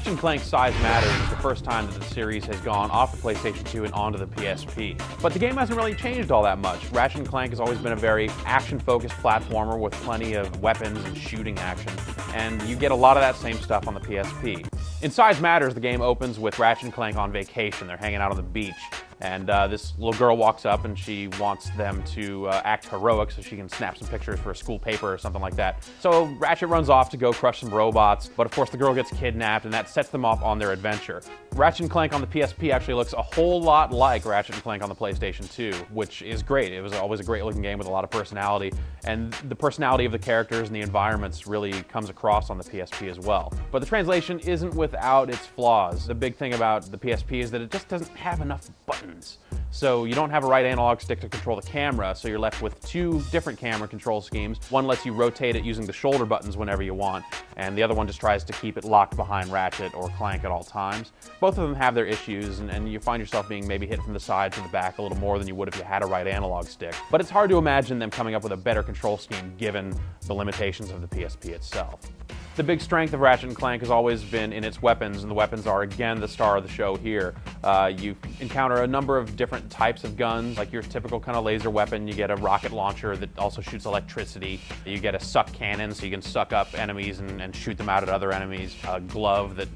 Ratchet and Clank Size Matters is the first time that the series has gone off the PlayStation 2 and onto the PSP. But the game hasn't really changed all that much. Ratchet and Clank has always been a very action-focused platformer with plenty of weapons and shooting action, and you get a lot of that same stuff on the PSP. In Size Matters, the game opens with Ratchet and Clank on vacation. They're hanging out on the beach, and this little girl walks up and she wants them to act heroic so she can snap some pictures for a school paper or something like that. So Ratchet runs off to go crush some robots, but of course the girl gets kidnapped and that sets them off on their adventure. Ratchet and Clank on the PSP actually looks a whole lot like Ratchet and Clank on the PlayStation 2, which is great. It was always a great looking game with a lot of personality, and the personality of the characters and the environments really comes across on the PSP as well. But the translation isn't without its flaws. The big thing about the PSP is that it just doesn't have enough buttons. So you don't have a right analog stick to control the camera, so you're left with two different camera control schemes. One lets you rotate it using the shoulder buttons whenever you want, and the other one just tries to keep it locked behind Ratchet or Clank at all times. Both of them have their issues, and you find yourself being maybe hit from the side to the back a little more than you would if you had a right analog stick. But it's hard to imagine them coming up with a better control scheme given the limitations of the PSP itself. The big strength of Ratchet and Clank has always been in its weapons, and the weapons are, again, the star of the show here. You encounter a number of different types of guns, like your typical kind of laser weapon. You get a rocket launcher that also shoots electricity. You get a suck cannon, so you can suck up enemies and shoot them out at other enemies. A glove that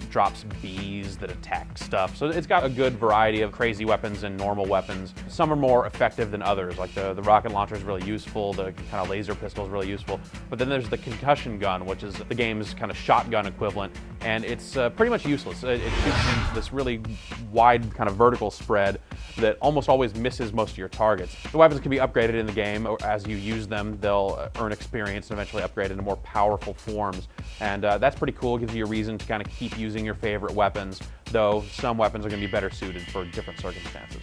drops bees that attack stuff. So it's got a good variety of crazy weapons and normal weapons. Some are more effective than others, like the rocket launcher is really useful, the kind of laser pistol is really useful. But then there's the concussion gun, which is the game's kind of shotgun equivalent, and it's pretty much useless. It shoots this really wide kind of vertical spread that almost always misses most of your targets. The weapons can be upgraded in the game. As you use them, they'll earn experience and eventually upgrade into more powerful forms. And that's pretty cool. It gives you a reason to kind of keep using your favorite weapons, though some weapons are going to be better suited for different circumstances.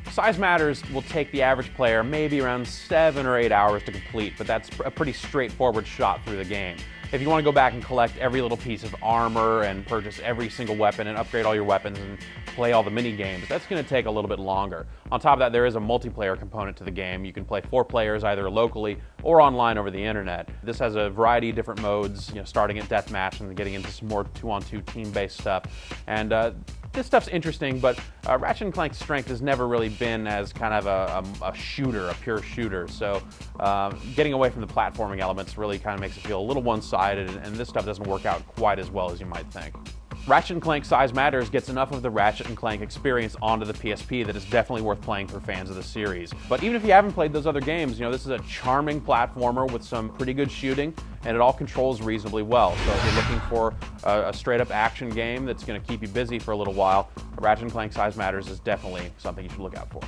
Size Matters will take the average player maybe around 7 or 8 hours to complete, but that's a pretty straightforward shot through the game. If you want to go back and collect every little piece of armor and purchase every single weapon and upgrade all your weapons and play all the mini games, that's going to take a little bit longer. On top of that, there is a multiplayer component to the game. You can play 4 players either locally or online over the internet. This has a variety of different modes, starting at deathmatch and getting into some more 2-on-2 team-based stuff. And this stuff's interesting, but Ratchet and Clank's strength has never really been as kind of a shooter, a pure shooter. So getting away from the platforming elements really kind of makes it feel a little one-sided, and this stuff doesn't work out quite as well as you might think. Ratchet and Clank Size Matters gets enough of the Ratchet and Clank experience onto the PSP that it's definitely worth playing for fans of the series. But even if you haven't played those other games, this is a charming platformer with some pretty good shooting, and it all controls reasonably well. So if you're looking for a straight-up action game that's going to keep you busy for a little while, Ratchet and Clank Size Matters is definitely something you should look out for.